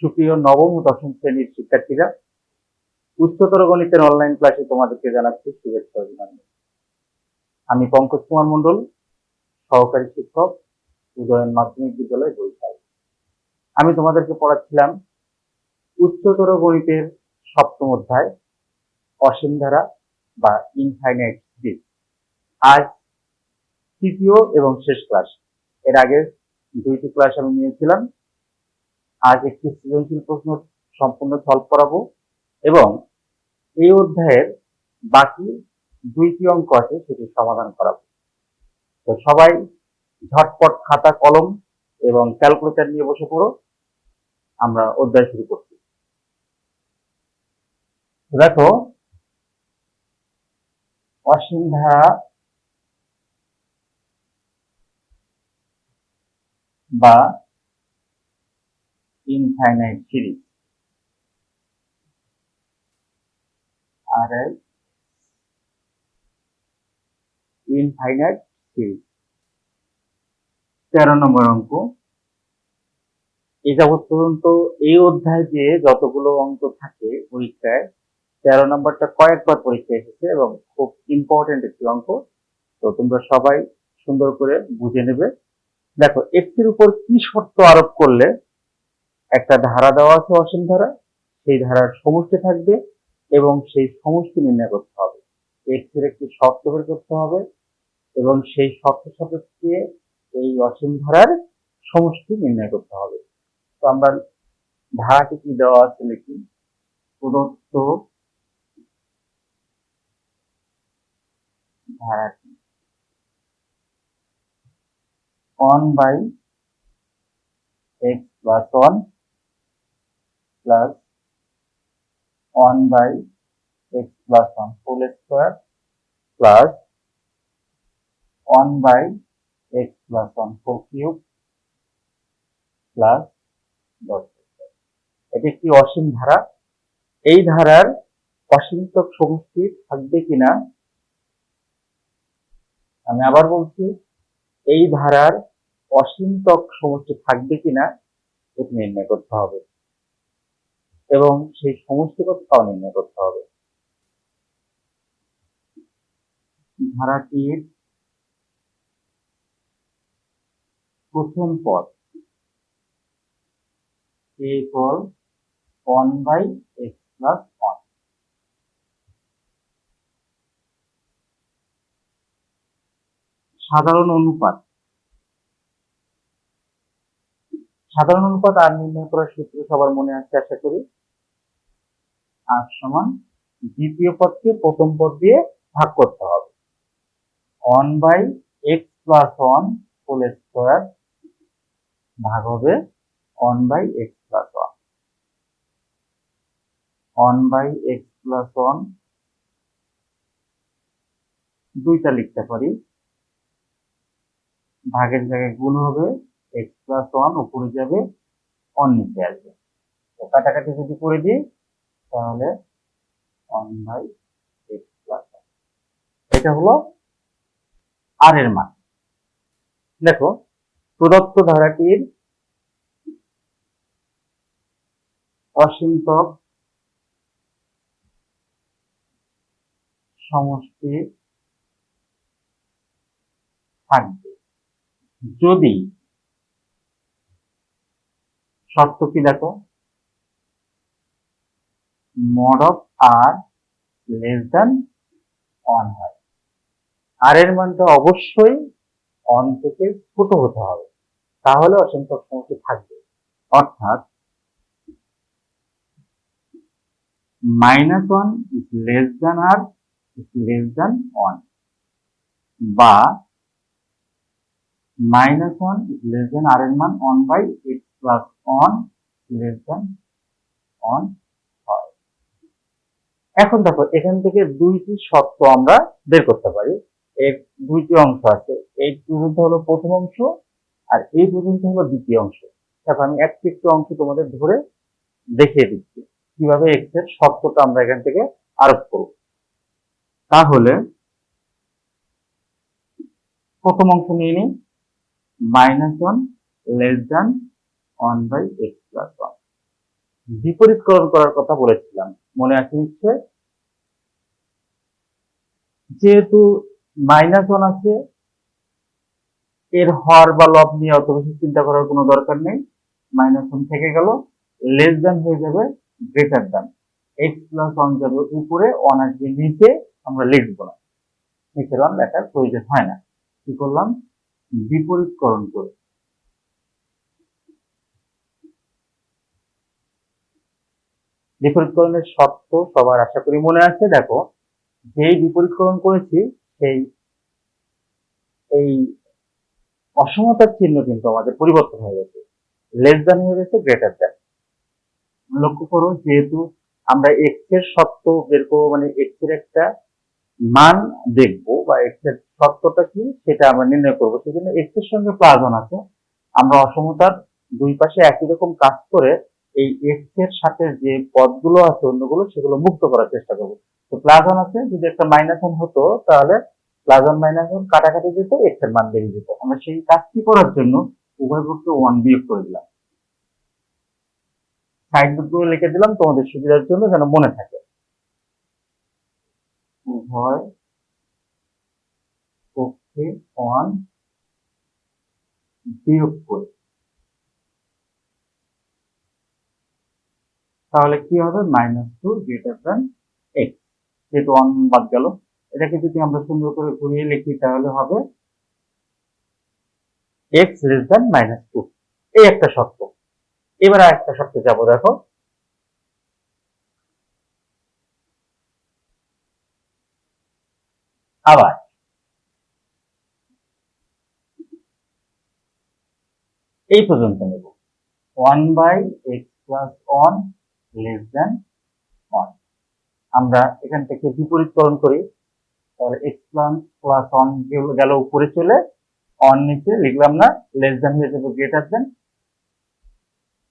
সুপ্রিয় নবম ও দশম শ্রেণীর শিক্ষার্থীরা, উচ্চতর গণিতের অনলাইন ক্লাসে তোমাদেরকে জানাচ্ছি শুভেচ্ছা অভিনন্দন। আমি পঙ্কজ কুমার মণ্ডল, সহকারী শিক্ষক, উদয়ন মাধ্যমিক বিদ্যালয় বরিশাল। আমি তোমাদেরকে পড়াচ্ছিলাম উচ্চতর গণিতের সপ্তম অধ্যায় অসীম ধারা বা ইনফাইনাইট সিরিজ। আজ তৃতীয় এবং শেষ ক্লাস। এর আগে দুইটি ক্লাস আমি নিয়েছিলাম। আজ একটি সৃজনশীল প্রশ্ন সম্পূর্ণ সলভ করাবো এবং এই অধ্যায়ের বাকি দুইটি অঙ্ক আছে সেটি সমাধান করাবো। তো সবাই ঝটপট খাতা কলম এবং ক্যালকুলেটর নিয়ে বসে পড়ো, আমরা অধ্যায় শুরু করছি। দেখো, অসীম ধারা বা ইনফাইনাইট সিরিজ, আর ইনফাইনাইট সিরিজ 13 নম্বর অঙ্ক। এই যাবৎ পর্যন্ত এই অধ্যায় যে যতগুলো অঙ্ক থাকে পরীক্ষায়, 13 নম্বরটা কয়েকবার পরীক্ষায় এসেছে এবং খুব ইম্পর্টেন্ট একটি অঙ্ক। তো তোমরা সবাই সুন্দর করে বুঝে নেবে। দেখো, একটির উপর কি শর্ত আরোপ করলে একটা ধারা দেওয়া আছে অসীম ধারা, সেই ধারার সমষ্টি থাকবে এবং সেই সমষ্টি নির্ণয় করতে হবে। এক্স এর একটি শর্ত বের করতে হবে এবং সেই শর্ত সাপেক্ষে এই অসীম ধারার সমষ্টি নির্ণয় করতে হবে। তো আমরা ধারাটি কি দেওয়া আছে লিখি। প্রদত্ত ধারাটি 1/x plus 1 plus 1/x plus 1 whole square plus 1/x plus 1 whole cube plus dot square। এটি একটি অসীম ধারা। এই ধারার অসীমতক সমষ্টি থাকবে কিনা, আমি আবার বলছি, এই ধারার অসীমতক সমষ্টি থাকবে কিনা এটি নির্ণয় করতে হবে এবং সেই সমষ্টি কতটাও নির্ণয় করতে হবে। ধারাটির প্রথম পদ a equal 1/x plus 1। সাধারণ অনুপাত আর নির্ণয় করার সূত্র সবার মনে আছে আশা করি। আর সমান দ্বিতীয় পদকে প্রথম পদ দিয়ে ভাগ করতে হবে। 1/x plus 1 whole square ভাগ হবে 1/x plus 1। 1/x plus 1 দুইটা লিখতে পারি, ভাগের জায়গায় গুণ হবে, x plus 1 উপরে যাবে, 1 নিচে আসবে। তো কাটাকাটি যদি করে দিই তাহলে 1/x plus 1। এটা হলো আর এর মান। দেখো, প্রদত্ত ধারাটির অসীমতক সমষ্টি থাকবে যদি, শর্ত কি দেখো, mod of r less than 1 হয়। আর এর মানটা অবশ্যই 1 থেকে ছোট হতে হবে, তাহলে অসীমতক সমষ্টি থাকবে। অর্থাৎ -1 is less than r is less than 1 বা -1 is less than r এর মান 1/x plus 1 less than 1 হয়। এখন দেখো, এখান থেকে দুইটি শর্ত আমরা বের করতে পারি। এর দুইটি অংশ আছে, এই পর্যন্ত হলো প্রথম অংশ আর এই পর্যন্ত হলো দ্বিতীয় অংশ। দেখো, আমি একটি একটু অংশ তোমাদের ধরে দেখিয়ে দিচ্ছি কিভাবে এক্স এর শর্তটা আমরা এখান থেকে আরোপ করব। তাহলে প্রথম অংশ নিয়ে নিই, -1 less than 1/x plus 1। বিপরীতকরণ করার কথা বলেছিলাম, মনে আছে নিশ্চয়? যেহেতু -1 আছে, এর হর বা লব নিয়ে অত বেশি চিন্তা করার কোনো দরকার নেই। -1 থেকে গেল, লেস দ্যান হয়ে যাবে গ্রেটার দ্যান। x+1 যাবে উপরে, 1 আসবে নিচে, আমরা লিখবো না, নিচের 1 লেখার প্রয়োজন হয় না। কি করলাম? বিপরীতকরণ করে। বিপরীতকরণের শর্ত সবার আশা করি মনে আছে। দেখো, যেই বিপরীতকরণ করেছি সেই এই অসমতার চিহ্ন কিন্তু আমাদের পরিবর্তন হয়ে গেছে, লেস দ্যান হয়ে গেছে গ্রেটার দ্যান। লক্ষ্য করো, যেহেতু আমরা এক্স এর শর্ত বের করবো, মানে এক্স এর একটা মান দেখবো বা এক্স এর শর্তটা কি সেটা আমরা নির্ণয় করবো, সেজন্য এক্স এর সঙ্গে +1 আছে। আমরা অসমতার দুই পাশে একই রকম কাজ করে এই এক্স এর সাথে যে পদগুলো আছে অন্যগুলো, সেগুলো মুক্ত করার চেষ্টা করবো। তো +1 আছে, যদি একটা -1 হতো তাহলে +1 -1 কাটাকাটি যেত, এক্স এর মান বেরিয়ে যেত। আমরা সেই কাজটি করার জন্য উভয় পক্ষে 1 বিয়োগ করে দিলাম। সাইড গুলো লিখে দিলাম তোমাদের সুবিধার জন্য, যেন মনে থাকে। উভয় পক্ষে 1 বিয়োগ করে, তাহলে কি হবে? -2 গ্রেটার দ্যান x। যেহেতু 1 বাদ গেল, এটাকে যদি আমরা সুন্দর করে ঘুরিয়ে লিখি তাহলে হবে x লেস দ্যান -2। এই একটা শর্ত। এবার আরেকটা শর্তে যাব, দেখো। আবার এই পর্যন্ত নেব, 1/x+1 লেস দ্যান 1। আমরা এখান থেকে বিপরীতকরণ করি, তাহলে x+1 গেল উপরে চলে, 1 নিচে লিখলাম না, লেস দ্যান হয়ে যাবে গ্রেটার দ্যান,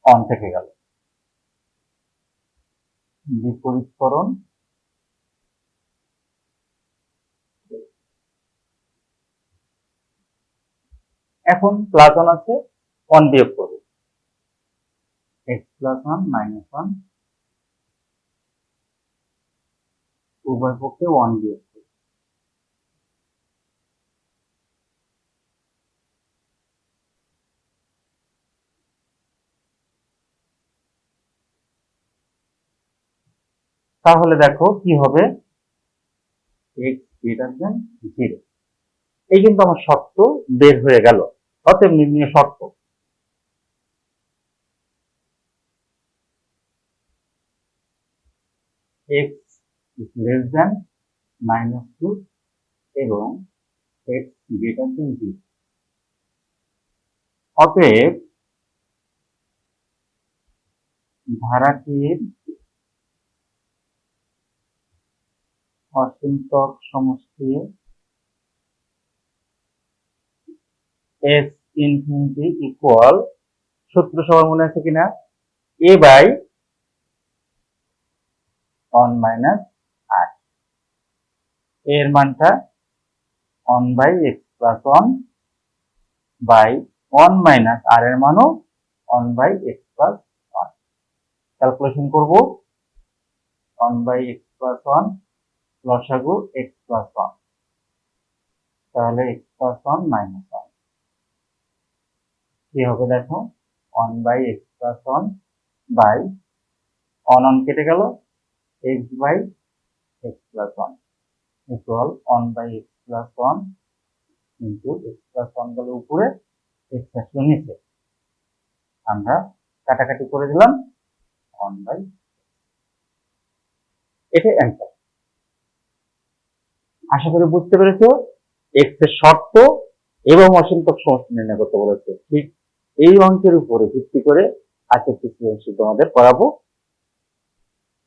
1 থেকে গেল। বিপরীতকরণ এখন +1 আছে, 1 বিয়োগ করব, x+1 -1, উভয় পক্ষে 1 বিয়োগ করব। তাহলে দেখো কি হবে, x গ্রেটার দ্যান 0। এই কিন্তু আমার শর্ত বের হয়ে গেল। অতএব নির্ণয় শর্ত, x লেস দ্যান -2 এবং x গ্রেটার দ্যান 0। অতএব ধারাটির অসীমতক সমষ্টি s ইনফিনিটি ইকুয়াল, সূত্র সবার মনে আছে কিনা, a বাই 1 - r। এর মানটা 1/x+1 বাই 1 - r, এর মানও 1/x+1। ক্যালকুলেশন করব, 1/x+1 লসাগু x+1, তাহলে x+1 -1 কি হবে দেখো, 1/x+1 বাই 1 কেটে গেল, x/x+1 equal 1/x+1 into x+1 গেল উপরে, x আসলো নিচে, আমরা কাটাকাটি করে দিলাম 1/, এটাই অ্যান্সার। আশা করি বুঝতে পেরেছো, x এর শর্ত এবং অসীমতক সমষ্টি নির্ণয় করতে বলেছে। ঠিক এই অঙ্কের উপরে ভিত্তি করে আজকের সৃজনশীল তোমাদের করাবো।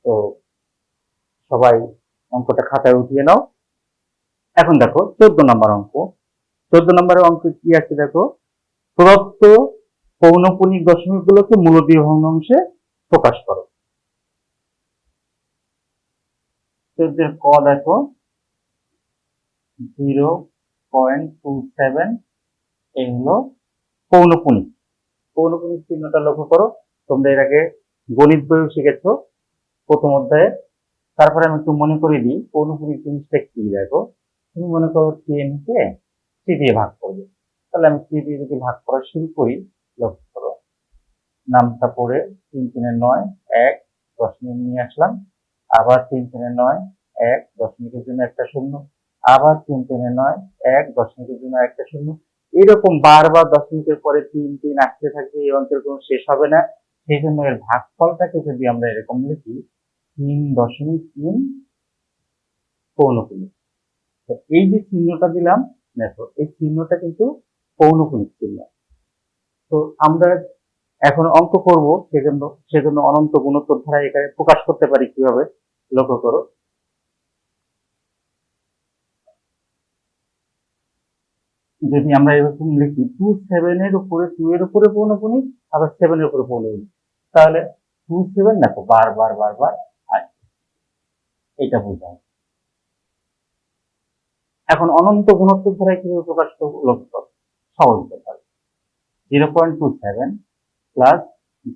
তো সবাই অঙ্কটা খাতায় উঠিয়ে নাও। এখন দেখো 14 নম্বর অঙ্ক। 14 নম্বরের অঙ্ক কি আছে দেখো, প্রদত্ত পৌনঃপুনিক দশমিকগুলোকে মূলদীয় ভগ্নাংশে প্রকাশ করো। 14 ক দেখো 0.27, এই হলো পৌনঃপুনিক। পৌনঃপুনিক চিহ্নটা লক্ষ্য করো, তোমরা এর আগে গণিত বইও শিখেছো প্রথম অধ্যায়ে। তারপরে আমি একটু মনে করে দিই পৌনঃপুনিক জিনিসটা কি। দেখো, তুমি মনে করো 10 কে 3 দিয়ে ভাগ করবে, তাহলে আমি 3 দিয়ে যদি ভাগ করা শুরু করি, লক্ষ্য করো নামটা পড়ে 3 3 9, 1 দশমিক নিয়ে আসলাম, আবার 3 3 9, 1 দশমিকের জন্য একটা শূন্য, আবার 3 3 9, 1 দশমিকের জন্য একটা শূন্য। এরকম বারবার দশমিকের পরে 3 3 আসতে থাকবে, এই অঙ্কের কোনো শেষ হবে না। সেই জন্য এর ভাগফলটাকে যদি আমরা এরকম লিখি 3.3 পৌনঃপুনিক। তো এই যে চিহ্নটা দিলাম, দেখো এই চিহ্নটা কিন্তু পৌনঃপুনিক চিহ্ন। তো আমরা এখন অঙ্ক করব, সেজন্য অনন্ত গুণোত্তর ধারা এখানে প্রকাশ করতে পারি কিভাবে, লক্ষ্য করো। যদি আমরা এরকম লিখি 2 7 এর উপরে 2 এর উপরে পৌনঃপুনিক, আবার 7 এর উপরে পৌনঃপুনিক, তাহলে 2 7 দেখো বারবার বারবার আসবে, এটা বোঝায়। এখন অনন্ত গুণোত্তর ধারায় কিভাবে প্রকাশ করবো, লক্ষ্য করো, সহজ ব্যাপার। 0.27 প্লাস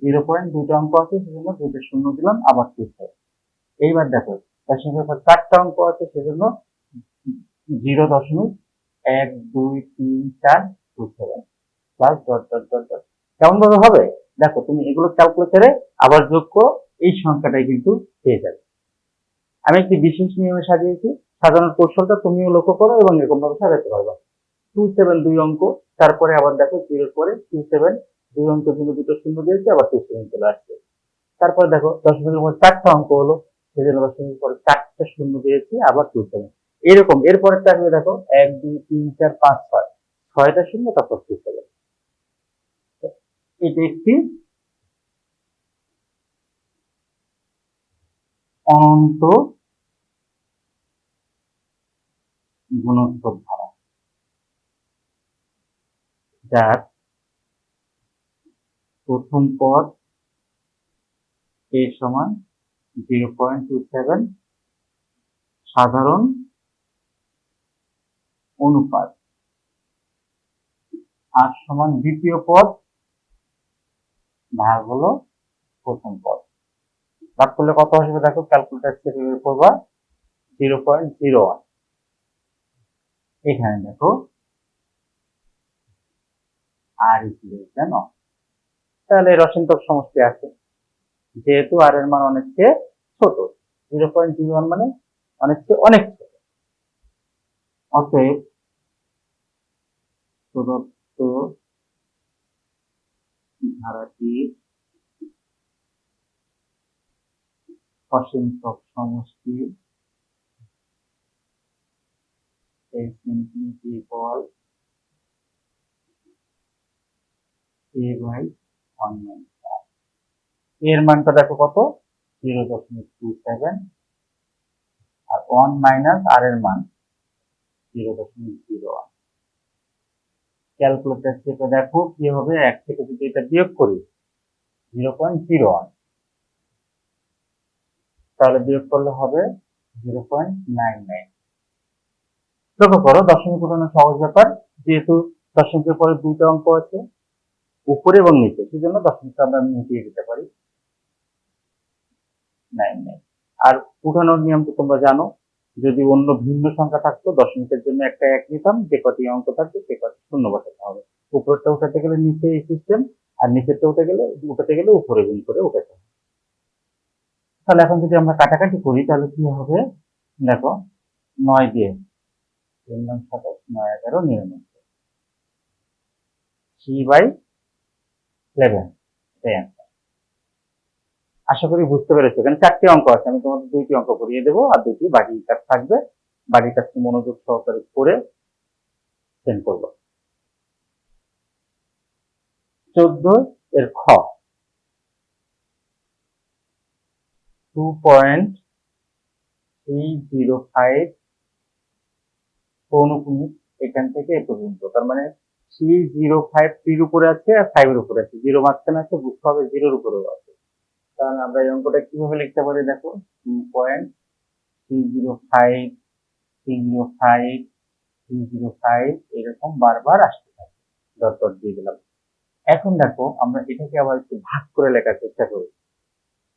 0.2টা অঙ্ক আছে, সেজন্য 2টা শূন্য দিলাম, আবার 27। এইবার দেখো দশমিকের পর 4টা অঙ্ক আছে, সেজন্য 0.1 2 3 4 27 plus dot dot dot dot. কেমন ভাবে হবে দেখো, তুমি এগুলো ক্যালকুলেটরে আবার যোগ করো, এই সংখ্যাটাই কিন্তু পেয়ে যাবে। আমি একটি বিশেষ নিয়মে সাজিয়েছি, সাজানোর কৌশলটা তুমিও লক্ষ্য করো এবং এরকম ভাবে সাজাতে পারবা। 27 দুই অঙ্ক, তারপরে আবার দেখো 0 পরে 27 দুই অঙ্কের জন্য দুটো শূন্য দিয়েছে, আবার 27 চলে আসছে। তারপর দেখো দশমিকের পর 4টা অঙ্ক হলো, সেজন্য দশমিকের পরে 4টা শূন্য দিয়েছি, আবার 27। এরকম এরপরেরটা আসবে, দেখো 1 2 3 4 5 6, 6টা শূন্য, তারপর 27। এটি একটি অনন্ত গুণোত্তর ধারা, যার প্রথম পদ a সমান 0.27 সাধারণ অনুপাত, আর সমান দ্বিতীয় পদ ভাগ হলো প্রথম পদ। ভাগ করলে কত আসবে দেখো, ক্যালকুলেটর থেকে বের করবা 0.01। এখানে দেখো আর ইকুয়াল জানো, তাহলে রসন্তক সমষ্টি আছে, যেহেতু আর এর মান অনেক চেয়ে ছোট, 0.01 মানে অনেক চেয়ে অনেক ছোট, অতএব প্রদত্ত ধারাটি অসংখ্যক সমষ্টি এর মানটা দেখো কত, 0.27, আর 1 মাইনাস আর এর মান 0.01। ক্যালকুলেটর থেকে দেখো কি হবে, 1 থেকে যদি এটা বিয়োগ করি 0.01, তাহলে বিয়োগ করলে হবে 0.99। লক্ষ্য করো দশমিক উঠানো সহজ ব্যাপার, যেহেতু দশমিকের পরে দুইটা অঙ্ক আছে উপরে এবং নিচে, সেজন্য দশমিকটা আমরা মিটিয়ে দিতে পারি 99। আর উঠানোর নিয়ম তো তোমরা জানো, যদি অন্য ভিন্ন সংখ্যা থাকতো দশমিকের জন্য একটা 1 নিতাম, যে কটি অঙ্ক থাকবে সে কটি শূন্য বসাতে হবে। উপরেরটা উঠাতে গেলে নিচে এই সিস্টেম, আর নিচেরটা উঠাতে গেলে উপরে গুণ করে উঠাতে হবে। তাহলে এখন যদি আমরা কাটাকাটি করি তাহলে কি হবে, দেখো 9 দিয়ে 3 9 27 9 11 99, 3/11। আশা করি বুঝতে পেরেছো। এখানে 4টি অঙ্ক আছে, আমি তোমাদের 2টি অঙ্ক করিয়ে দেবো, আর 2টি বাকি কাজ থাকবে, বাকি কাজটি মনোযোগ সহকারে করে সেন্ড করবো। 14 এর খ, 2.305 পৌনঃপুনিক এখান থেকে এ পর্যন্ত, তার মানে 305 3 উপরে আছে আর 5 এর উপরে আছে, 0 মাঝখানে আছে, বুঝতে হবে 0 এর উপরেও আছে। তাহলে আমরা এই অঙ্কটা কিভাবে লিখতে পারি, দেখো 2.305 305 305 এরকম বারবার আসতে থাকে, ডট ডট দিয়ে দিলাম। এখন দেখো আমরা এটাকে আবার একটু ভাগ করে লেখার চেষ্টা করি।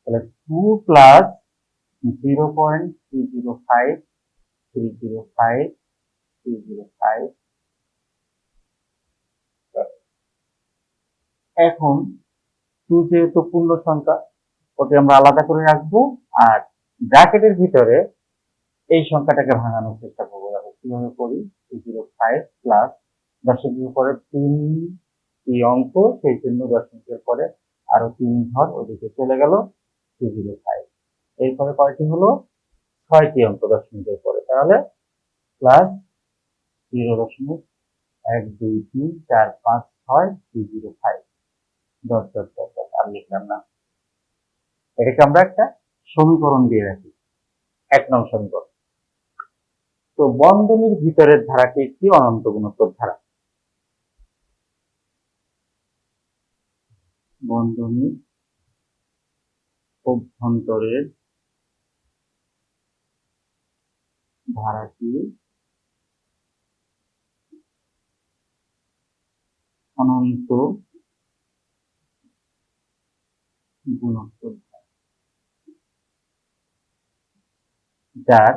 তাহলে 2 প্লাস 0.305 305 305। এখন 2 যেহেতু পূর্ণ সংখ্যা, ওকে আমরা আলাদা করে রাখবো, আর ব্র্যাকেটের ভিতরে এই সংখ্যাটাকে ভাঙানোর চেষ্টা করবো। দেখো কিভাবে করি। 205 প্লাস দশমিকের উপরে 3 অঙ্ক, সেই জন্য দশমিকের পরে আরো 3 ঘর ওদিকে চলে গেল 205। এরপরে কয়টি হলো? 6টি অঙ্ক দশমিকের পরে, তাহলে plus 0.1 2 3 4 5 6 205 dot dot dot dot. আর লিখলাম না, এটাকে আমরা একটা সমীকরণ দিয়ে রাখি, 1 নং সমীকরণ। তো বন্ধনীর ভিতরের ধারাটি একটি অনন্ত গুণোত্তর ধারা। বন্ধনীর অভ্যন্তরের ধারাটি অনন্ত গুণোত্তর ধারা, যার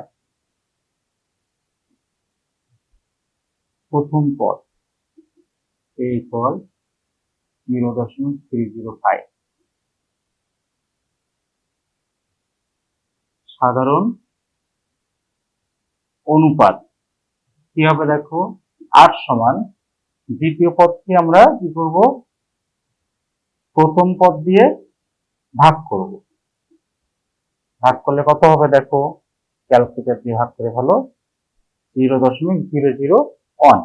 প্রথম পদ এই পদ 0.305। সাধারণ অনুপাত কি হবে দেখো, 8 সমান দ্বিতীয় পদকে আমরা কি করব, প্রথম পদ দিয়ে ভাগ করব। ভাগ করলে কত হবে দেখো, ক্যালকুলেটর দিয়ে ভাগ করে ফেলো, 0.001।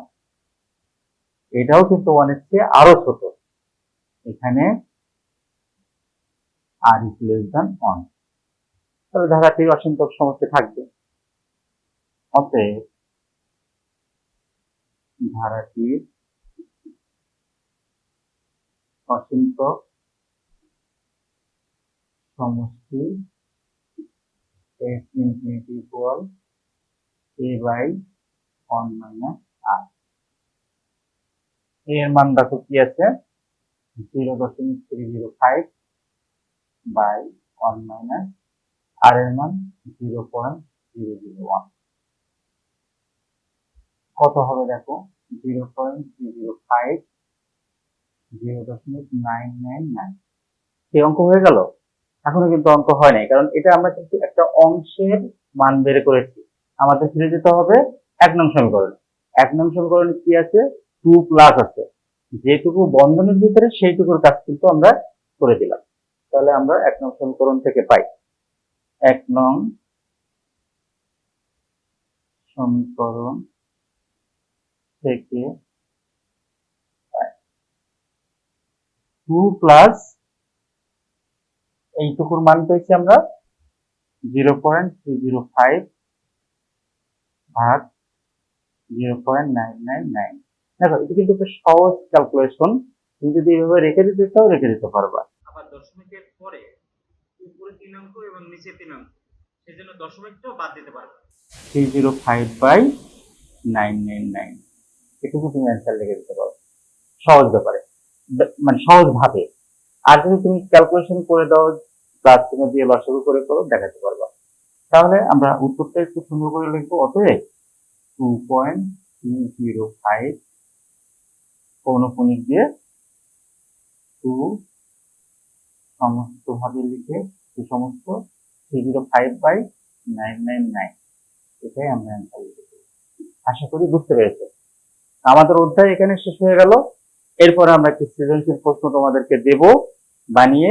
এটাও কিন্তু 1 এর চেয়ে আরো ছোট, এখানে আর ইজ লেস দ্যান 1। তাহলে ধারাটির অসীমতক সমষ্টি থাকবে। অতএব ধারাটির অসীমতক সমষ্টি x infinity equal a by 1 minus r। এর মান দেখো কি আছে, 0.305 বাই 1 মাইনাস আর এর মান 0.001। কত হবে দেখো, 0.305 0.999। সেই অঙ্ক হয়ে গেল? এখনো কিন্তু অঙ্ক হয় নাই, কারণ এটা আমরা কিন্তু একটা অংশের মান বের করেছি। আমাদের ফিরে যেতে হবে 1 নং সমীকরণে। 1 নং সমীকরণে কি আছে, 2 প্লাস আছে, যেটুকু বন্ধনীর ভিতরে সেইটুকুর কাজ কিন্তু আমরা করে দিলাম। তাহলে আমরা 1 নং সমীকরণ থেকে পাই, 1 নং সমীকরণ থেকে 2 প্লাস এইটুকুর মান পেয়েছি আমরা 0.305 ভাগ 0.999। দেখো এটা কিন্তু একটা সহজ ক্যালকুলেশন, তুমি যদি এইভাবে রেখে দিতে চাও রেখে দিতে পারবা। আবার দশমিকের পরে উপরে 3 অঙ্ক এবং নিচে 3 অঙ্ক, সেজন্য দশমিকটাও বাদ দিতে পারবে। 305 বাই 999, এটুকু তুমি অ্যান্সার লিখে দিতে পারো সহজ ব্যাপারে, মানে সহজ ভাবে। আর যদি তুমি ক্যালকুলেশন করে দাও, প্লাস চিহ্ন দিয়ে লসাগু করে করো, দেখাতে পারবা। তাহলে আমরা উত্তরটা একটু সুন্দর করে লিখবো। অতএব 2.305 পৌনঃপুনিক দিয়ে 2 সমস্ত ভাবে লিখে সমস্ত 305 বাই 999, এটাই আমরা অ্যান্সার লিখেছি। আশা করি বুঝতে পেরেছো। আমাদের অধ্যায় এখানে শেষ হয়ে গেল। এরপর আমরা একটি সৃজনশীল প্রশ্ন তোমাদেরকে দেব বানিয়ে,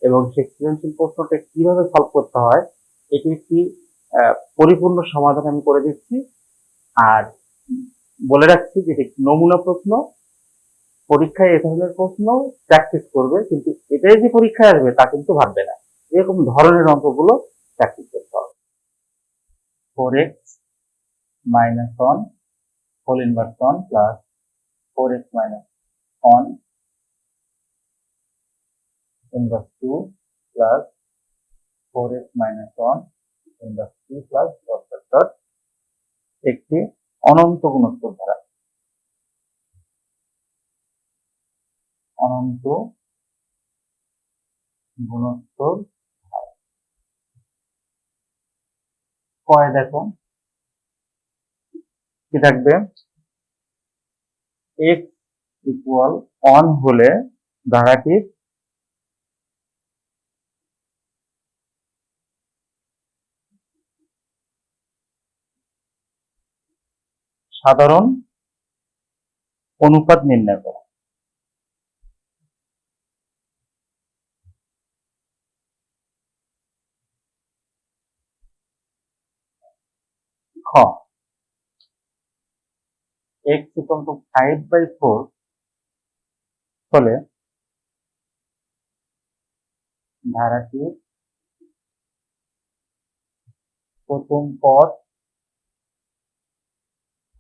এবং সেই সৃজনশীল প্রশ্নটা কিভাবে সলভ করতে হয় এটি একটি পরিপূর্ণ সমাধান আমি করে দিচ্ছি। আর বলে রাখছি যে নমুনা প্রশ্ন, পরীক্ষায় এ ধরনের প্রশ্ন প্র্যাকটিস করবে, কিন্তু এটাই যে পরীক্ষায় আসবে তা কিন্তু ভাববে না। এরকম ধরনের অঙ্কগুলো প্র্যাকটিস করতে হবে। 4x minus 1 whole inverse 1 plus 4x minus 1 inverse 2 plus 4x minus 1 inverse 3 plus dot dot dot একটি অনন্ত গুণোত্তর ধারা। অনন্ত গুণোত্তর ধারা। কয় দেখো কি থাকবে, x ইকুয়াল অন হলে ধারাটির সাধারণ অনুপাত নির্ণয় করো। খ x ইকুয়াল টু 5/4 হলে ধারাটির প্রথম পদ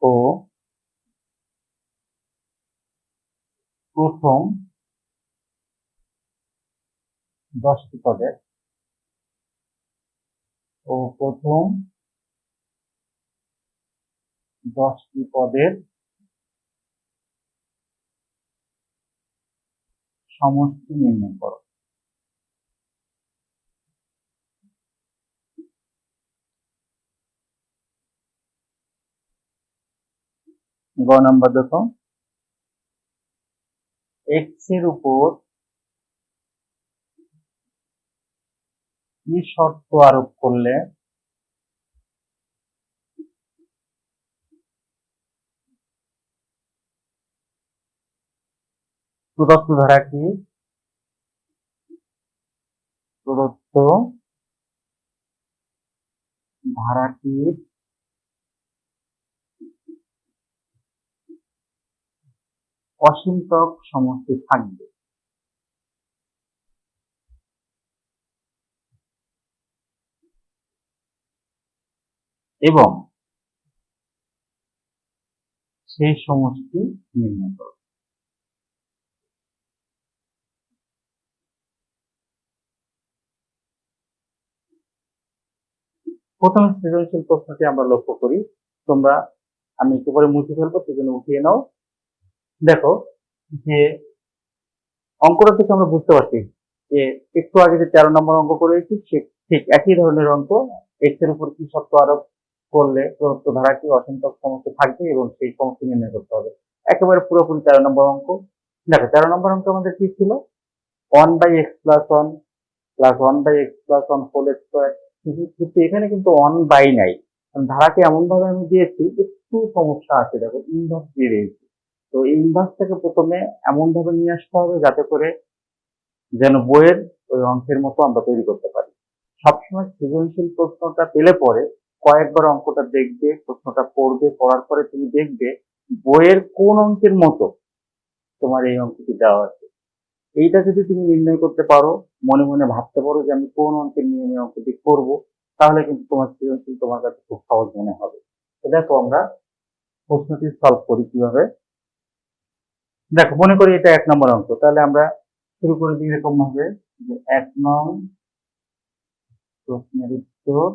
ও প্রথম 10টি পদের সমষ্টি নির্ণয় করো। গ নাম্বার দেখো, x এর উপর কি শর্ত আরোপ করলে প্রদত্ত ধারাটির অসীমতক সমষ্টি থাকবে এবং সেই সমষ্টি নির্ণয় করো। প্রথমে সৃজনশীল প্রশ্নটি আমরা লক্ষ্য করি, তোমরা আমি একটু পরে মুছে ফেলবো, সেজন্য উঠিয়ে নাও। দেখো যে অঙ্কটা থেকে আমরা বুঝতে পারছি যে একটু আগে যে 13 নম্বর অঙ্ক করেছি ঠিক একই ধরনের অঙ্ক। x এর উপর কি শর্ত আরোপ করলে প্রদত্ত ধারাটি অসীমতক সমষ্টি থাকবে এবং সেই সমষ্টি নির্ণয় করতে হবে। একেবারে পুরোপুরি 13 নম্বর অঙ্ক। দেখো 13 নম্বর অঙ্ক আমাদের কি ছিল, 1/x + 1 + 1/x + 1 হোল স্কয়ার। কিন্তু এখানে কিন্তু 1/, নাই, ধারাটি এমন ভাবে আমি দিয়েছি, একটু সমস্যা আছে। দেখো ইনভার্স দিয়ে দিয়েছি, তো এই ইনভার্সটাকে প্রথমে এমন ভাবে নিয়ে আসতে হবে যাতে করে যেন বইয়ের ওই অঙ্কের মতো আমরা তৈরি করতে পারি। সবসময় সৃজনশীল প্রশ্নটা পেলে পরে কয়েকবার অঙ্কটা দেখবে, প্রশ্নটা পড়বে, পড়ার পরে তুমি দেখবে বইয়ের কোন অঙ্কের মতো তোমার এই অঙ্কটি দেওয়া আছে। এইটা যদি তুমি নির্ণয় করতে পারো, মনে মনে ভাবতে পারো যে আমি কোন অঙ্কের নিয়মে অঙ্কটি করব, তাহলে কিন্তু তোমার সৃজনশীল তোমার কাছে খুব সহজ মনে হবে। তো দেখো আমরা প্রশ্নটি সলভ করি কিভাবে। দেখো মনে করি এটা 1 নম্বর অঙ্ক, তাহলে আমরা শুরু করে দিই এরকম ভাবে যে 1 নং প্রশ্নের উত্তর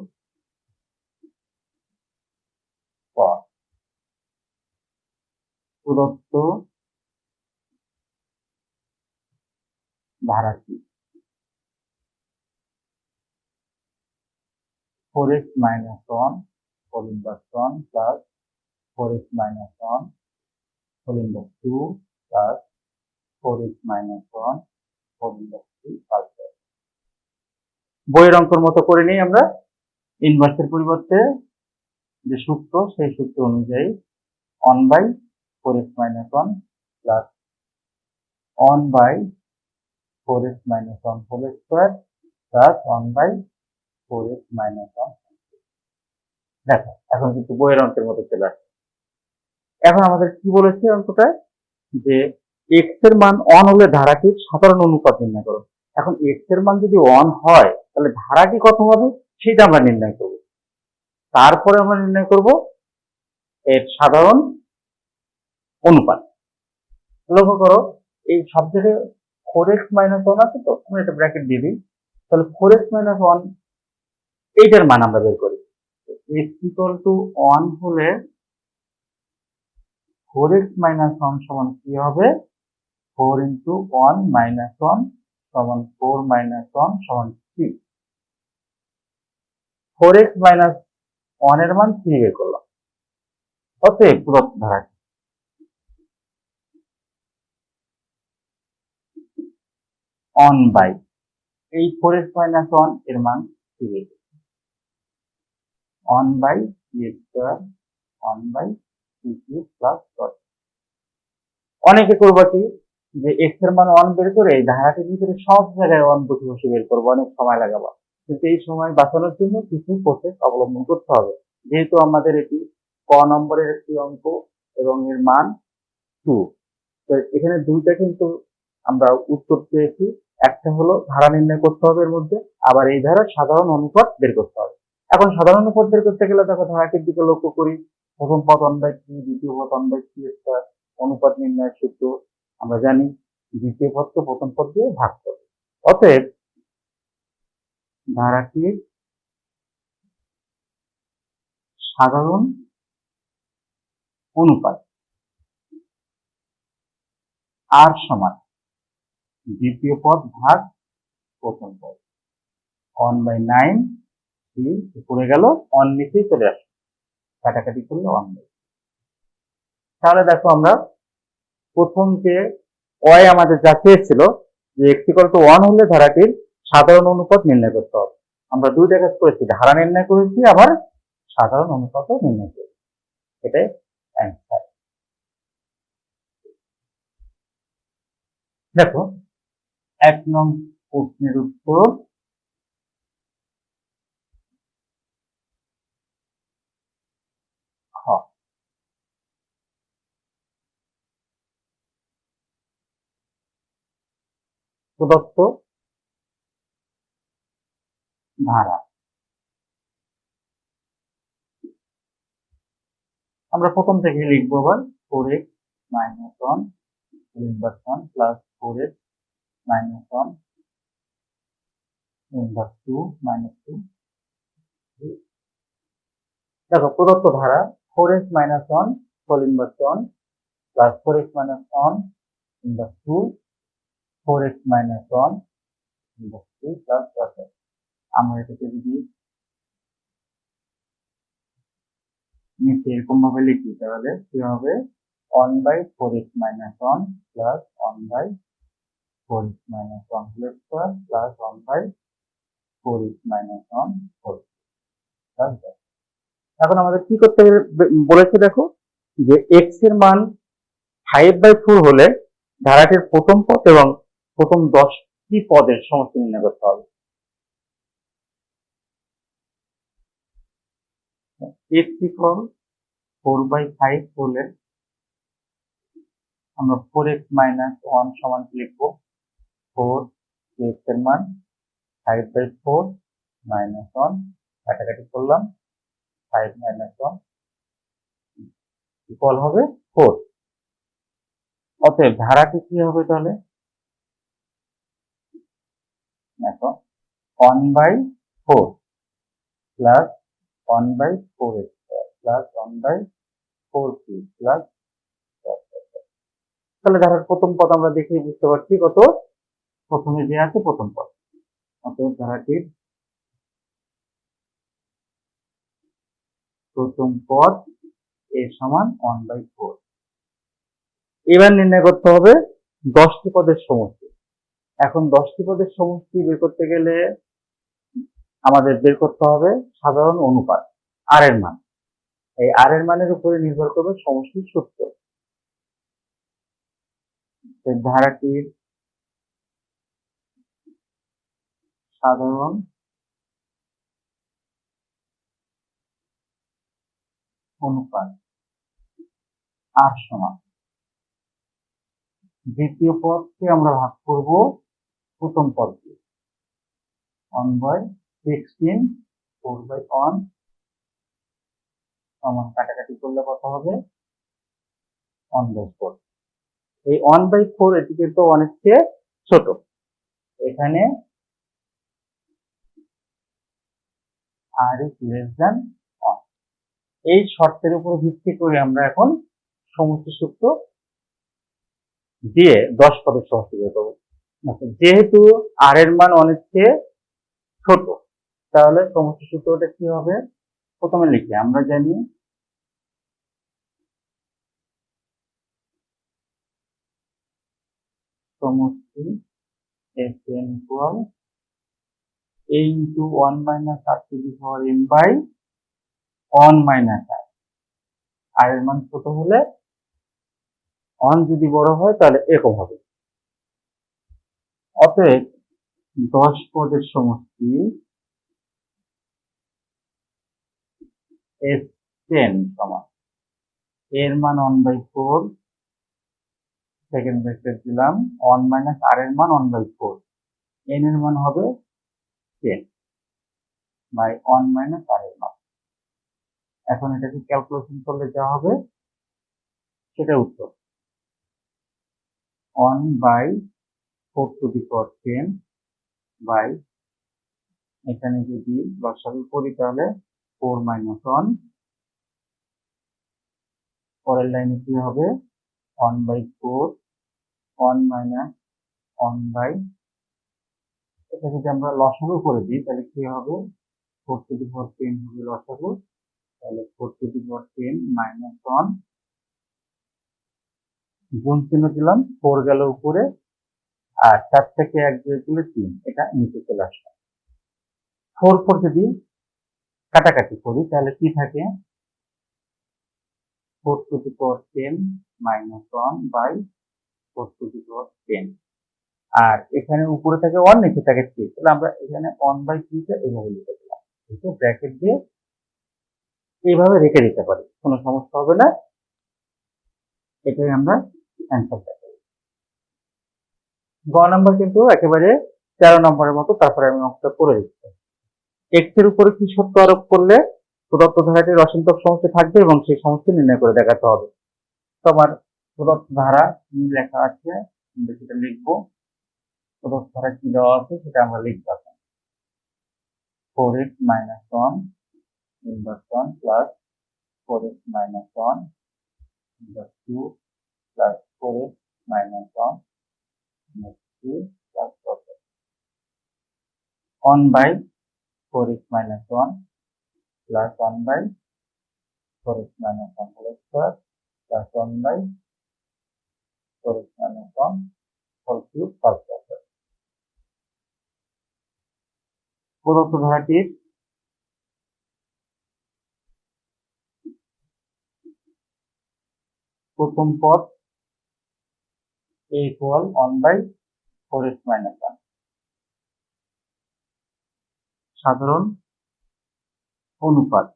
ক, প্রদত্ত ধারাটি 4x - 1 whole inverse 1 plus 4x - 1 whole inverse 2 plus 4x - 1 whole inverse 3 plus. বইয়ের অঙ্কের মতো করে নিই আমরা। ইনভার্সের পরিবর্তে যে সূত্র, সেই সূত্র অনুযায়ী 1/4x - 1 plus 1/4x - 1 whole square plus 1/4x - 1। দেখো এখন কিন্তু বইয়ের অঙ্কের মতো চলে আসছে। এখন আমাদের কি বলেছে অঙ্কটা, যে x এর মান 1 হলে ধারাটির সাধারণ অনুপাত নির্ণয় করো। এখন x এর মান যদি 1 হয় তাহলে ধারাটি কত হবে সেটা আমরা নির্ণয় করব। তারপরে আমরা নির্ণয় করব এর সাধারণ অনুপাত। লক্ষ্য করো এই সব জায়গায় 4x - 1 আছে, তো আমরা এটা ব্র্যাকেট দিয়ে দিই, তাহলে 4x - 1 এইটার মান আমরা বের করি। x = 1 হলে 4x - 1 সমান কি হবে, 4 × 1 - 1 সমান 4 - 1 সমান 3। 4x - 1 এর মান 3 বের করলাম। অতএব প্রদত্ত ধারাটি অন বাই এই 4x মাইনাস 1 এর মান 3 1 বাই 3 স্কয়ার 1 বাই 3 প্লাস 1। অনেকে করবো কি যে x এর মান 1 বের করে এই ধারাটির ভিতরে সব জায়গায় 1 বসে বসে বের করবো, অনেক সময় লাগাবো। কিন্তু এই সময় বাঁচানোর জন্য কিছু প্রসেস অবলম্বন করতে হবে। যেহেতু আমাদের এটি ক নম্বরের একটি অঙ্ক এবং এর মান 2, তো এখানে দুইটা কিন্তু আমরা উত্তর পেয়েছি। একটা হলো ধারা নির্ণয় করতে হবে এর মধ্যে, আবার এই ধারার সাধারণ অনুপাত বের করতে হবে। এখন সাধারণ অনুপাত বের করতে গেলে দেখো ধারাটির দিকে লক্ষ্য করি। প্রথম পদ 1/3, দ্বিতীয় পদ 1/3 স্কয়ার। অনুপাত নির্ণয়ের সূত্র আমরা জানি, দ্বিতীয় পদকে প্রথম পদ দিয়ে ভাগ করবে। অতএব ধারাটির সাধারণ অনুপাত আর সমান দ্বিতীয় পদ ভাগ প্রথম পদ। 1/9 উপরে গেল, 1 নিচেই চলে আসে, কাটাকাটি করলে 1/। তাহলে দেখো আমরা প্রথম যে অয় আমাদের যা চেয়েছিল যে x = 1 হলে ধারাটির সাধারণ অনুপাত নির্ণয় করতে হবে। আমরা দুইটা কাজ করেছি, ধারা নির্ণয় করেছি আবার সাধারণ অনুপাতও নির্ণয় করেছি। এটাই অ্যান্সার। দেখো 1 নং প্রশ্নের উত্তর খ। প্রদত্ত ধারা আমরা প্রথম থেকে লিখবো আবার 4x - 1 inverse 1 plus 4x - 1 inverse 2 minus 2। দেখো প্রদত্ত ধারা 4x - 1 whole inverse 1 plus 4x - 1 inverse 2 4x - 1 inverse 2 plus 1। আমরা এটাকে যদি নিচে এরকম ভাবে লিখি তাহলে কি হবে 1/4x - 1 plus 1/4x - 1 whole square plus 1/4x - 1 whole plus. এখন আমাদের কি করতে বলেছে দেখো যে x এর মান 5/4 হলে ধারাটির প্রথম পদ এবং প্রথম 10টি পদের সমষ্টি নির্ণয় করতে হবে। x = 4/5 হলে আমরা 4x - 1 সমান লিখবো 4, x এর মান 5/4 - 1 কাটাকাটি করলাম 5 - 1 ইকুয়াল হবে 4। অতএব ধারাটি কি হবে তাহলে দেখো 1/4 plus 1/4x plus 1/4p plus. তাহলে ধারার প্রথম পদ আমরা দেখে বুঝতে পারছি কত, প্রথমে যে আছে প্রথম পদ। অতএব ধারাটির প্রথম পদ এর সমান 1/4। এবার নির্ণয় করতে হবে 10টি পদের সমষ্টি। এখন 10টি পদের সমষ্টি বের করতে গেলে আমাদের বের করতে হবে সাধারণ অনুপাত আর এর মান। এই আর এর মানের উপরে নির্ভর করবে সমষ্টির সূত্র। ধারাটির সাধারণ অনুপাত আর সমান দ্বিতীয় পদকে আমরা ভাগ করব প্রথম পদ দিয়ে 1/16 4/1 সমান কাটাকাটি করলে কত হবে 1/4। এই 1/4 এটি কিন্তু অনেক চেয়ে ছোট, এখানে r is less than 1। এই শর্তের উপর ভিত্তি করে আমরা এখন সমষ্টি সূত্র দিয়ে 10 পদের সমষ্টি বের করব। যেহেতু r এর মান অনেক চেয়ে ছোট তাহলে সমষ্টি সূত্রটা কি হবে প্রথমে লিখি, আমরা জানি সমষ্টি Fn equal a into 1 minus r to the power n by 1 minus r। আর এর মান ছোট হলে 1 যদি বড় হয় তাহলে এরকম হবে। অতএব 10 পদের সমষ্টি F10 সমান এর মান 1/4, সেকেন্ড ব্র্যাকেট দিলাম 1 minus r এর মান 1/4, n এর মান হবে 10 by 1 minus r এর মান। এখন এটাকে ক্যালকুলেশন করলে যা হবে সেটা উত্তর 1/4 to the power 10 by, এখানে যদি লসাগু করি তাহলে 4 minus 1, পরের লাইনে কি হবে 1/4 1 minus 1 by, এটা যদি আমরা লসাগু করে দিই তাহলে কি হবে 4 to the power 10 হবে লসাগু, তাহলে 4 to the power 10 minus 1, গুণ চিহ্ন দিলাম, 4 গেল উপরে আর 4 থেকে 1 দিয়ে দিলে 3, এটা নিচে চলে আসবে। 4 যদি কাটাকাটি করি তাহলে কি থাকে 4 to the power 10 minus 1 by 4 to the power 10, আর এখানে উপরে থাকে 1 নিচে থাকে 3, তাহলে আমরা এখানে 1/3 টা এইভাবে লিখে দিলাম, একে ব্র্যাকেট দিয়ে এইভাবে রেখে দিতে পারি, কোনো সমস্যা হবে না। এটাই আমরা অ্যান্সার পাবো। গ নাম্বার কিন্তু একেবারে 13 নম্বরের মতো, তারপরে আমি অঙ্কটা করে দিচ্ছি। x এর উপরে কি সত্য আরোপ করলে প্রদত্ত ধারাটির অসীমতক সমষ্টি থাকবে এবং সেই সমষ্টি নির্ণয় করে দেখাতে হবে। তো আমার প্রদত্ত ধারা কি লেখা আছে আমরা সেটা লিখবো, প্রদত্ত ধারা কি দেওয়া আছে সেটা আমরা লিখবো। 4x minus 1 inverse 1 plus 4x minus 1 inverse 2 plus 4x minus 1 inverse 2 plus 1 by 4x minus 1 plus 1 by 4x minus 1 whole square plus 1 by 4x minus 1 whole cube plus square। প্রদত্ত ধারাটির প্রথম পদ a equal 1 by 4x minus 1, সাধারণ অনুপাত,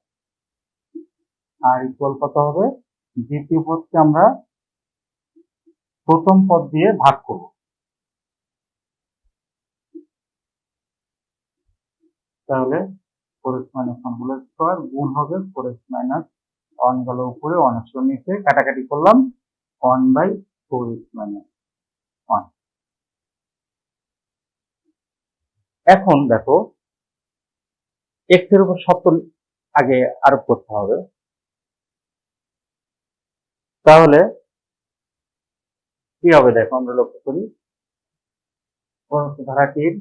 আর equal কত হবে, দ্বিতীয় পদকে আমরা প্রথম পদ দিয়ে ভাগ করব, তাহলে 4x minus 1 whole square গুণ হবে 4x minus 1 গেল উপরে 1 এর নিচে কাটাকাটি করলাম 1 by 4x minus 1। এখন দেখো x এর উপর শর্ত আগে আরোপ করতে হবে, তাহলে কি হবে দেখো আমরা লক্ষ্য করি প্রদত্ত ধারাটির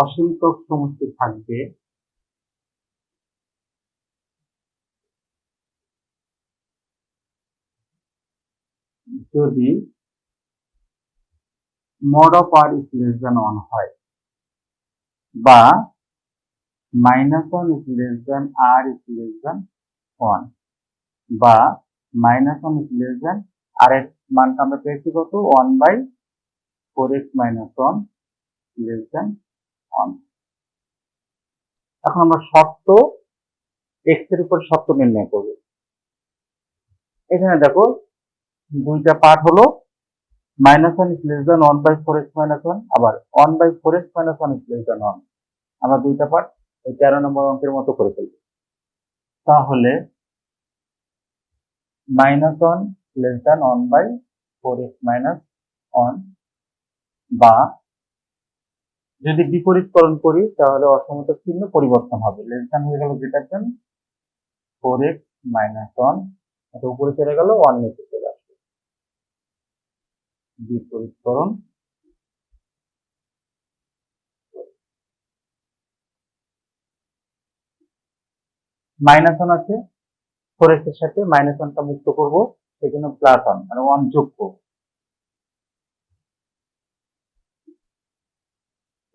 অসীমতক সমষ্টি থাকবে যদি mod of r is less than 1 হয় বা -1 is less than r is less than 1 বা -1 is less than r এর মানটা আমরা পেয়েছি কত 1 by 4x minus 1 less than 1। এখন আমরা শর্ত x এর উপর শর্ত নির্ণয় করব। এখানে দেখো দুইটা পার্ট হলো -1 is less than 1 by 4x minus 1, আবার 1 by 4x minus 1 is less than 1, আমরা দুইটা পার্ট এই 13 নম্বর অঙ্কের মতো করে ফেলব। তাহলে -1 less than 1 by 4x minus 1 বা যদি বিপরীতকরণ করি তাহলে অসমতার চিহ্ন পরিবর্তন হবে, লেস দ্যান হয়ে গেল গ্রেটার দ্যান 4x minus 1, এটা উপরে চলে গেল 1 নিচে চলে আসবে। বিপরীতকরণ -1 আছে, 4x এর সাথে -1টা মুক্ত করব, সেজন্য +1 মানে 1 যোগ করব।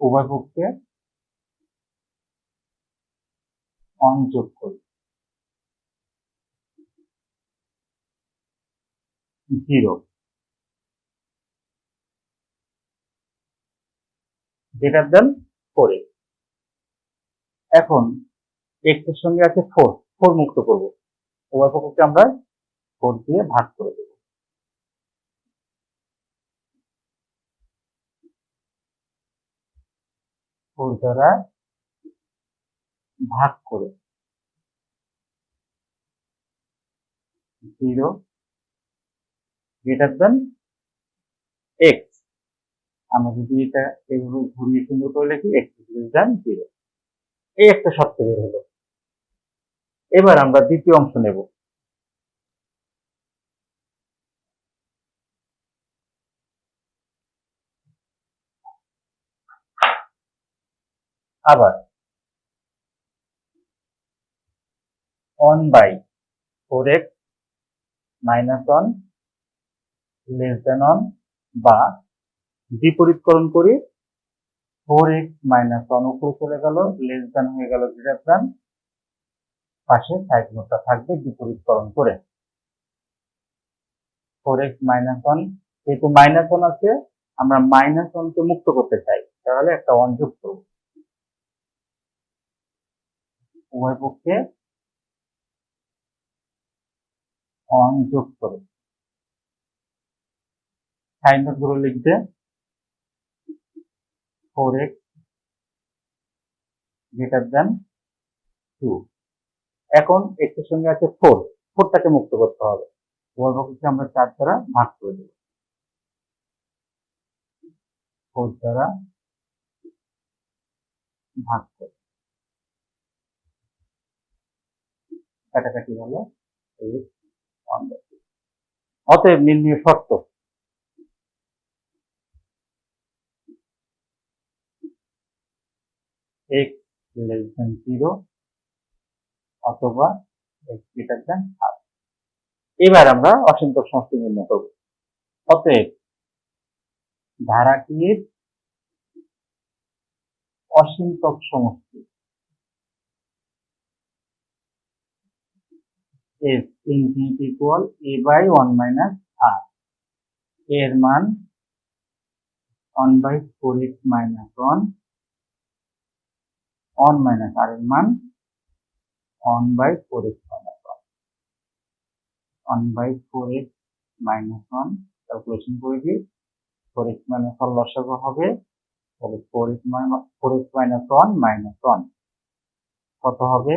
উভয় পক্ষে 1 যোগ করি, 0 গ্রেটার দেন 4x। এখন x এর সঙ্গে আছে 4 মুক্ত করব, উভয় পক্ষকে আমরা 4 দিয়ে ভাগ করে দেব। 4 দ্বারা ভাগ করে 0 গ্রেটার দেন x। আমরা যদি এটা এইভাবে ঘুরিয়ে সুন্দর করে লিখি x গ্রেটার দেন 0, এই একটা শর্ত বের হলো। এবার আমরা দ্বিতীয় অংশ নেব। আবার 1/4x - 1 লেস দেন 1 বা বিপরীতকরণ করি, 4x - 1 উপরে চলে গেল, লেস দেন হয়ে গেল গ্রেটার দেন, পাশে সাইড নোটটা থাকবে বিপরীতকরণ করে। 4x - 1 যেহেতু -1 আছে, আমরা -1 কে মুক্ত করতে চাই, তাহলে একটা 1 যোগ করব। উভয় পক্ষে 1 যোগ করে সাইড নোট গুলো লিখবে 4x গ্রেটার দেন 2। এখন x এর সঙ্গে আছে 4টাকে মুক্ত করতে হবে, উভয় পক্ষকে আমরা 4 দ্বারা ভাগ করে দেব। 4 দ্বারা ভাগ করে কাটাকাটি হলো x 1/2। অতএব নির্ণয় শর্ত x লেস দেন 0 অথবা x গ্রেটার দেন হাফ। এবার আমরা অসীমতক সমষ্টি নির্ণয় করব। অতএব ধারাটির অসীমতক সমষ্টি f infinity equal a/1 - r, এর মান 1/4x - 1, 1 - r এর মান 1/4x - 1, 1/4x - 1 ক্যালকুলেশন করে দিই, 4x - 1 লসাগু হবে, তাহলে 4x - 1 -1 কত হবে,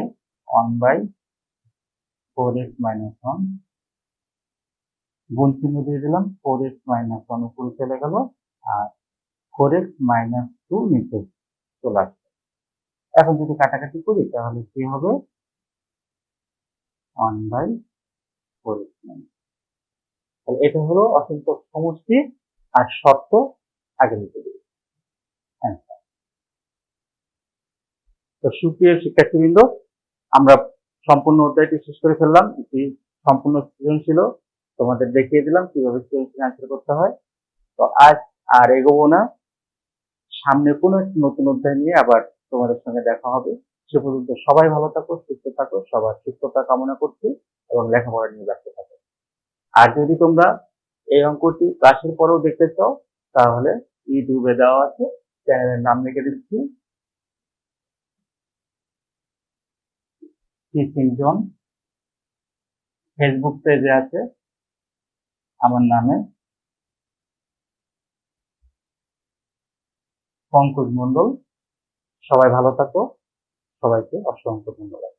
1/4x - 1 গুণ চিহ্ন দিয়ে দিলাম, 4x - 1 উপরে চলে গেল আর 4x - 2 নিচে চলে আসবে। এখন যদি কাটাকাটি করি তাহলে কি হবে, 1/4x - তাহলে এটা হলো অসীমতক সমষ্টি আর শর্ত আগে লিখে দিই। তো সুপ্রিয় শিক্ষার্থীবৃন্দ, আমরা সম্পূর্ণ অধ্যায়টি শেষ করে ফেললাম। এটি সম্পূর্ণ সৃজনশীল, তোমাদের দেখিয়ে দিলাম কিভাবে সৃজনশীল অ্যান্সার করতে হয়। তো আজ আর এগোবো না, সামনে কোনো একটি নতুন অধ্যায় নিয়ে আবার তোমাদের সঙ্গে দেখা হবে। সে পর্যন্ত সবাই ভালো থাকো, সুস্থ থাকো, সবার সুস্থতা কামনা করছি এবং লেখাপড়া নিয়ে ব্যস্ত থাকো। আর যদি তোমরা এই অঙ্কটি ক্লাসের পরেও দেখতে চাও তাহলে ইউটিউবে দেওয়া আছে, চ্যানেলের নাম লিখে দিচ্ছি, টিচিং জোন। ফেসবুক পেজে আছে আমার নামে পঙ্কজ মণ্ডল। সবাই ভালো থাকো, সবাইকে অসংখ্য ধন্যবাদ।